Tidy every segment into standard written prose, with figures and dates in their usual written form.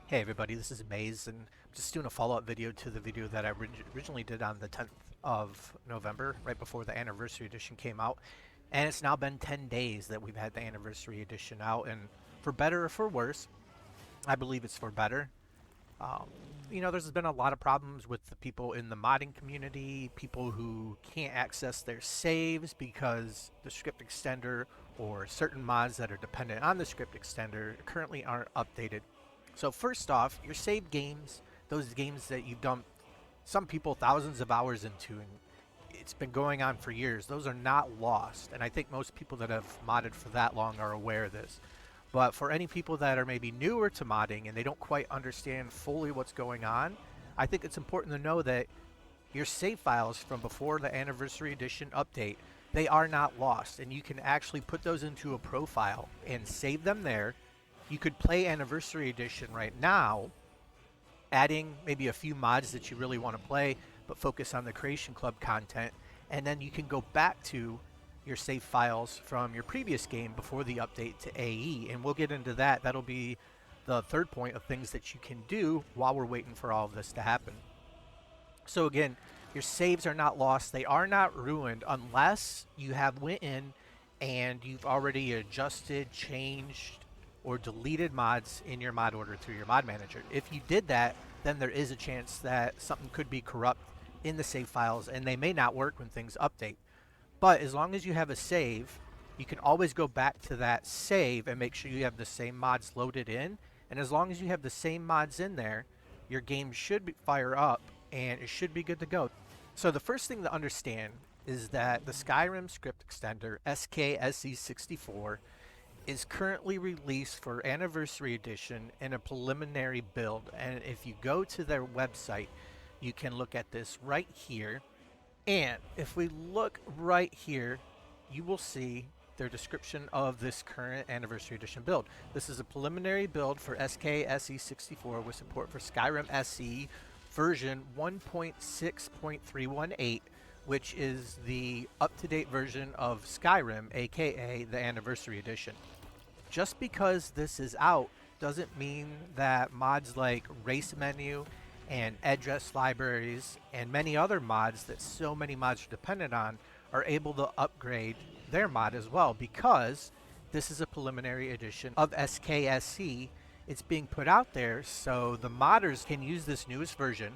Hey everybody, this is Maze, and I'm just doing a follow-up video to the video that I originally did on the 10th of November, right before the Anniversary Edition came out. And it's now been 10 days that we've had the Anniversary Edition out, and for better or for worse, I believe it's for better. Um, there's been a lot of problems with the people in the modding community, people who can't access their saves because the script extender or certain mods that are dependent on the script extender currently aren't updated. So first off, your saved games, those games that you've dumped some people thousands of hours into, and it's been going on for years, those are not lost. And I think most people that have modded for that long are aware of this. But for any people that are maybe newer to modding and they don't quite understand fully what's going on, I think it's important to know that your save files from before the Anniversary Edition update, they are not lost. And you can actually put those into a profile and save them there. You could play Anniversary Edition right now, adding maybe a few mods that you really want to play, but focus on the Creation Club content, and then you can go back to your save files from your previous game before the update to AE, and we'll get into that. That'll be the third point of things that you can do while we're waiting for all of this to happen. So again, your saves are not lost. They are not ruined unless you have went in and you've already adjusted, changed, or deleted mods in your mod order through your mod manager. If you did that, then there is a chance that something could be corrupt in the save files and they may not work when things update. But as long as you have a save, you can always go back to that save and make sure you have the same mods loaded in. And as long as you have the same mods in there, your game should fire up and it should be good to go. So the first thing to understand is that the Skyrim script extender SKSE64 is currently released for Anniversary Edition in a preliminary build. And if you go to their website, you can look at this right here. And if we look right here, you will see their description of this current Anniversary Edition build. This is a preliminary build for SKSE64 with support for Skyrim SE version 1.6.318, which is the up-to-date version of Skyrim, aka the Anniversary Edition. Just because this is out doesn't mean that mods like race menu and address libraries and many other mods that so many mods are dependent on are able to upgrade their mod as well, because this is a preliminary edition of SKSE. It's being put out there so the modders can use this newest version.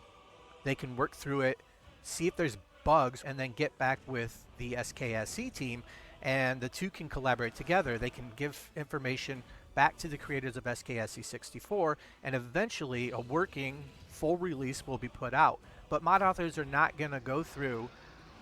They can work through it, see if there's bugs, and then get back with the SKSE team, and the two can collaborate together. They can give information back to the creators of SKSE64, and eventually a working full release will be put out. But mod authors are not going to go through,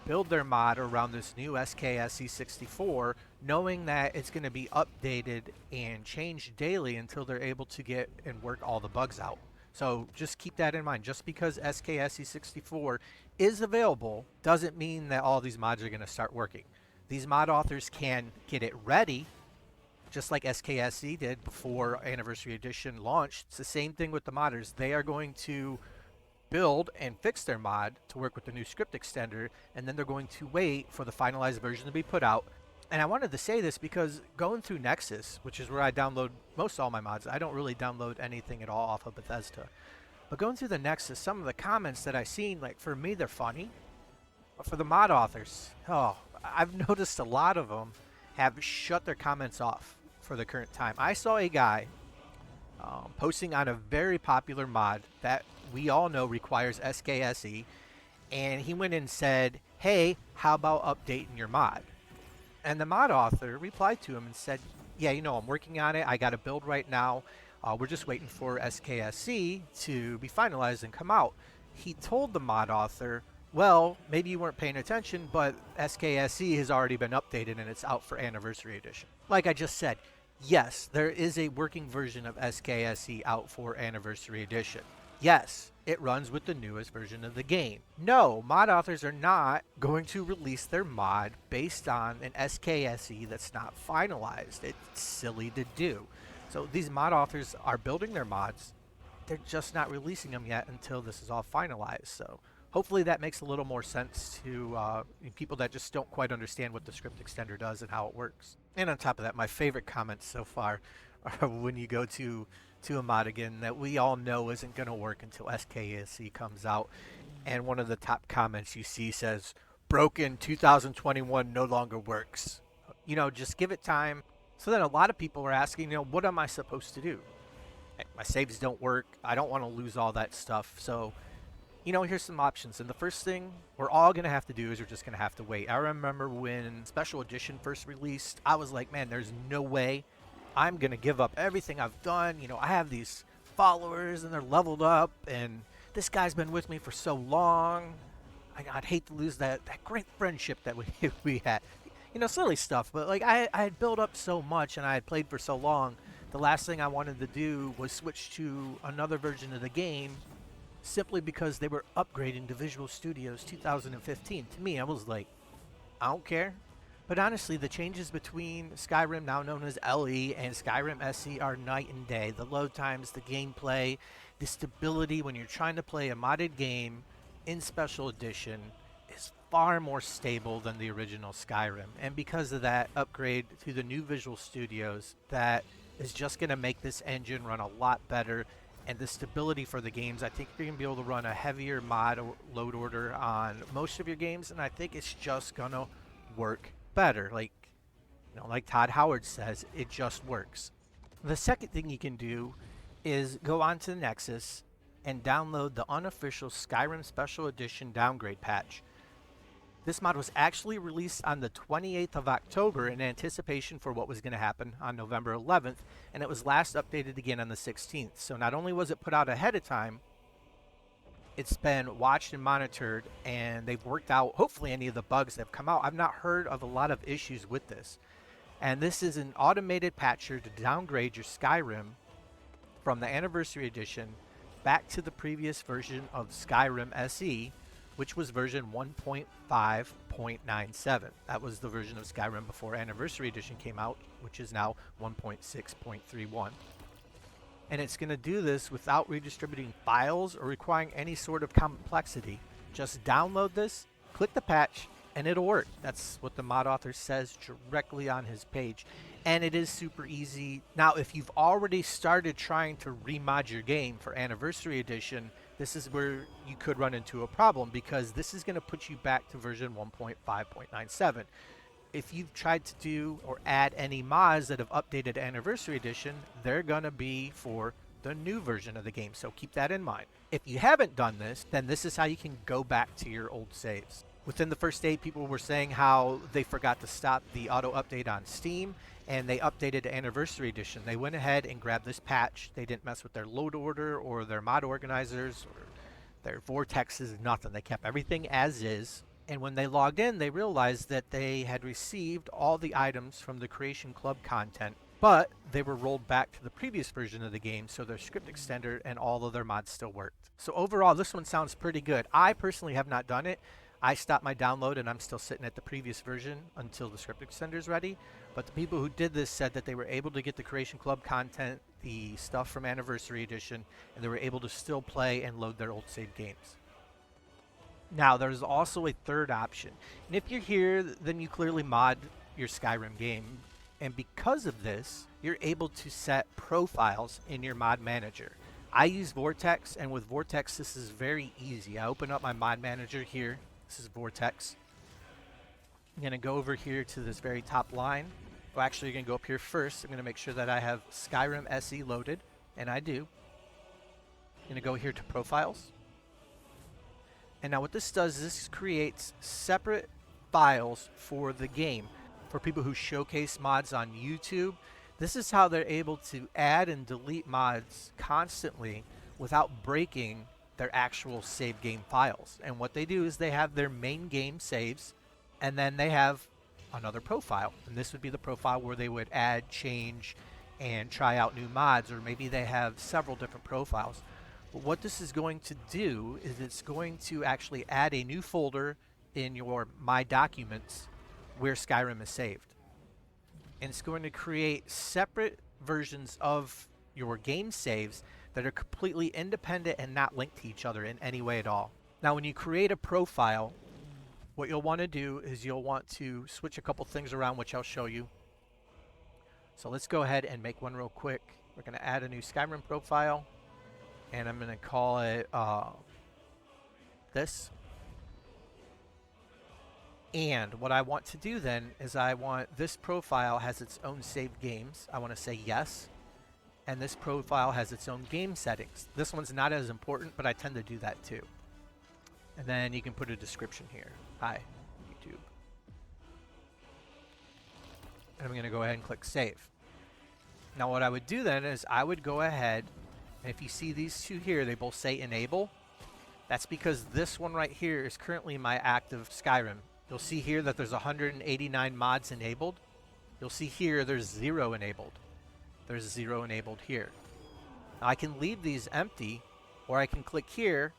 build their mod around this new SKSE64, knowing that it's going to be updated and changed daily until they're able to get and work all the bugs out. So just keep that in mind. Just because SKSE64 is available doesn't mean that all these mods are going to start working. These mod authors can get it ready, just like SKSE did before Anniversary Edition launched. It's the same thing with the modders. They are going to build and fix their mod to work with the new script extender, and then they're going to wait for the finalized version to be put out. And I wanted to say this because going through Nexus, which is where I download most all my mods, I don't really download anything at all off of Bethesda. But going through the Nexus, some of the comments that I've seen, like for me, they're funny. But for the mod authors, I've noticed a lot of them have shut their comments off for the current time. I saw a guy posting on a very popular mod that we all know requires SKSE, and he went and said, hey, how about updating your mod? And the mod author replied to him and said, yeah, I'm working on it. I got a build right now. We're just waiting for SKSE to be finalized and come out. He told the mod author, well, maybe you weren't paying attention, but SKSE has already been updated and it's out for Anniversary Edition. Like I just said, yes, there is a working version of SKSE out for Anniversary Edition. Yes, it runs with the newest version of the game. No, mod authors are not going to release their mod based on an SKSE that's not finalized. It's silly to do. So these mod authors are building their mods. They're just not releasing them yet until this is all finalized. So hopefully that makes a little more sense to people that just don't quite understand what the script extender does and how it works. And on top of that, my favorite comments so far are when you go to to a mod again that we all know isn't going to work until SKSE comes out. And one of the top comments you see says, broken 2021 no longer works. You know, just give it time. So then a lot of people are asking, you know, what am I supposed to do? My saves don't work. I don't want to lose all that stuff. So, you know, here's some options. And the first thing we're all going to have to do is we're just going to have to wait. I remember when Special Edition first released, I was like, man, there's no way I'm going to give up everything I've done. You know, I have these followers and they're leveled up and this guy's been with me for so long. I'd hate to lose that great friendship that we had. You know, silly stuff, but like I had built up so much and I had played for so long. The last thing I wanted to do was switch to another version of the game simply because they were upgrading to Visual Studio's 2015. To me, I was like, I don't care. But honestly, the changes between Skyrim, now known as LE, and Skyrim SE are night and day. The load times, the gameplay, the stability when you're trying to play a modded game in Special Edition is far more stable than the original Skyrim. And because of that upgrade to the new Visual Studios, that is just going to make this engine run a lot better. And the stability for the games, I think you're going to be able to run a heavier mod load order on most of your games. And I think it's just going to work better. Like, you know, like Todd Howard says, it just works. The second thing you can do is go onto the Nexus and download the unofficial Skyrim Special Edition Downgrade patch. This mod was actually released on the 28th of October in anticipation for what was going to happen on November 11th, and it was last updated again on the 16th. So not only was it put out ahead of time, it's been watched and monitored, and they've worked out hopefully any of the bugs that have come out. I've not heard of a lot of issues with this. And this is an automated patcher to downgrade your Skyrim from the Anniversary Edition back to the previous version of Skyrim SE, which was version 1.5.97. That was the version of Skyrim before Anniversary Edition came out, which is now 1.6.31. And it's going to do this without redistributing files or requiring any sort of complexity. Just download this, click the patch, and it'll work. That's what the mod author says directly on his page. And it is super easy. Now, if you've already started trying to remod your game for Anniversary Edition, this is where you could run into a problem, because this is going to put you back to version 1.5.97. If you've tried to do or add any mods that have updated Anniversary Edition, they're going to be for the new version of the game, so keep that in mind. If you haven't done this, then this is how you can go back to your old saves. Within the first day, people were saying how they forgot to stop the auto update on Steam, and they updated to Anniversary Edition. They went ahead and grabbed this patch. They didn't mess with their load order or their mod organizers or their vortexes, nothing. They kept everything as is. And when they logged in, they realized that they had received all the items from the Creation Club content, but they were rolled back to the previous version of the game, so their script extender and all of their mods still worked. So overall, this one sounds pretty good. I personally have not done it. I stopped my download and I'm still sitting at the previous version until the script extender is ready. But the people who did this said that they were able to get the Creation Club content, the stuff from Anniversary Edition, and they were able to still play and load their old save games. Now, there's also a third option. And if you're here, then you clearly mod your Skyrim game. And because of this, you're able to set profiles in your mod manager. I use Vortex, and with Vortex, this is very easy. I open up my mod manager here. This is Vortex. I'm going to go over here to this very top line. Well, actually, you're going to go up here first. I'm going to make sure that I have Skyrim SE loaded, and I do. I'm going to go here to Profiles. And now what this does is this creates separate files for the game. For people who showcase mods on YouTube, this is how they're able to add and delete mods constantly without breaking their actual save game files. And what they do is they have their main game saves, and then they have another profile. And this would be the profile where they would add, change, and try out new mods, or maybe they have several different profiles. But what this is going to do is it's going to actually add a new folder in your My Documents where Skyrim is saved. And it's going to create separate versions of your game saves that are completely independent and not linked to each other in any way at all. Now, when you create a profile, what you'll want to do is you'll want to switch a couple things around, which I'll show you. So let's go ahead and make one real quick. We're going to add a new Skyrim profile, and I'm going to call it this. And what I want to do then is I want this profile has its own saved games. I want to say yes. And this profile has its own game settings. This one's not as important, but I tend to do that too. And then you can put a description here. Hi, YouTube. And I'm going to go ahead and click save. Now what I would do then is I would go ahead, and if you see these two here, they both say enable. That's because this one right here is currently my active Skyrim. You'll see here that there's 189 mods enabled. You'll see here there's 0 enabled. There's 0 enabled here. Now I can leave these empty, or I can click here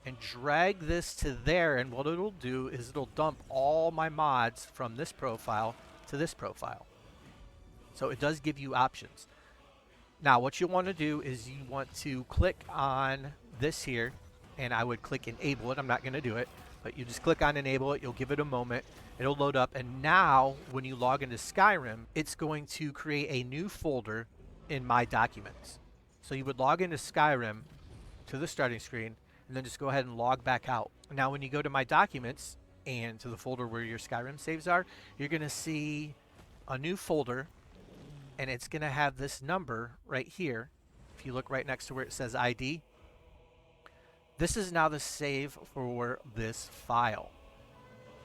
and drag this to there, and what it'll do is it'll dump all my mods from this profile to this profile. So it does give you options. Now what you want to do is you want to click on this here, and I would click enable it. I'm not going to do it, but you just click on enable it. You'll give it a moment. It'll load up, and now when you log into Skyrim, it's going to create a new folder in My Documents. So you would log into Skyrim to the starting screen, and then just go ahead and log back out. Now when you go to My Documents and to the folder where your Skyrim saves are, you're going to see a new folder, and it's going to have this number right here. If you look right next to where it says ID, this is now the save for this file.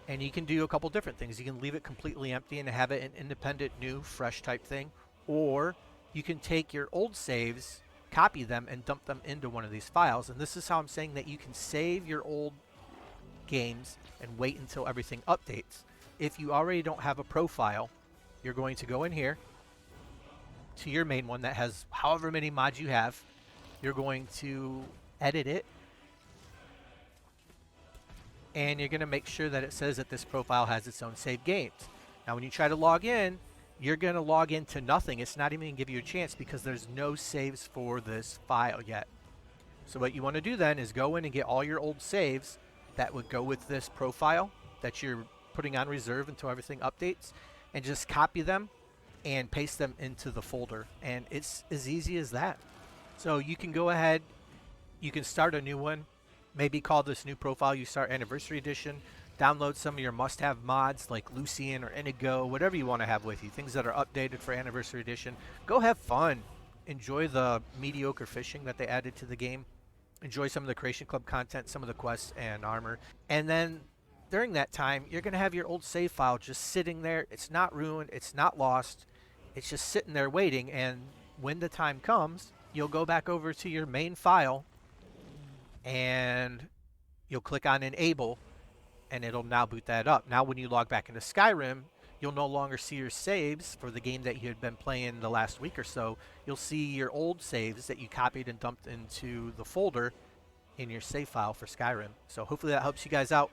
And you can do a couple different things. You can leave it completely empty and have it an independent, new, fresh type thing. Or you can take your old saves, copy them, and dump them into one of these files. And this is how I'm saying that you can save your old games and wait until everything updates. If you already don't have a profile, you're going to go in here to your main one that has however many mods you have. You're going to edit it, and you're going to make sure that it says that this profile has its own saved games. Now when you try to log in, you're going to log into nothing. It's not even going to give you a chance because there's no saves for this file yet. So what you want to do then is go in and get all your old saves that would go with this profile that you're putting on reserve until everything updates, and just copy them and paste them into the folder. And it's as easy as that. So you can go ahead, you can start a new one. Maybe call this new profile you start Anniversary Edition. Download some of your must-have mods like Lucian or Inigo, whatever you want to have with you. Things that are updated for Anniversary Edition. Go have fun. Enjoy the mediocre fishing that they added to the game. Enjoy some of the Creation Club content, some of the quests and armor. And then during that time, you're going to have your old save file just sitting there. It's not ruined. It's not lost. It's just sitting there waiting. And when the time comes, you'll go back over to your main file, and you'll click on enable, and it'll now boot that up. Now when you log back into Skyrim, you'll no longer see your saves for the game that you had been playing the last week or so. You'll see your old saves that you copied and dumped into the folder in your save file for Skyrim. So hopefully that helps you guys out.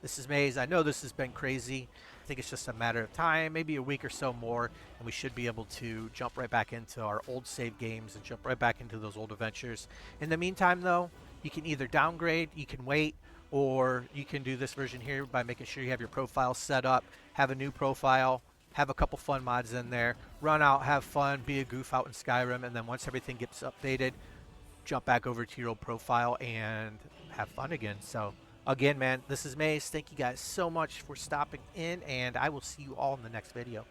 This is Maze. I know this has been crazy. I think it's just a matter of time, maybe a week or so more, and we should be able to jump right back into our old save games and jump right back into those old adventures. In the meantime though, you can either downgrade, you can wait, or you can do this version here by making sure you have your profile set up, have a new profile, have a couple fun mods in there, run out, have fun, be a goof out in Skyrim, and then once everything gets updated, jump back over to your old profile and have fun again. So again, man, this is Maze. Thank you guys so much for stopping in, and I will see you all in the next video.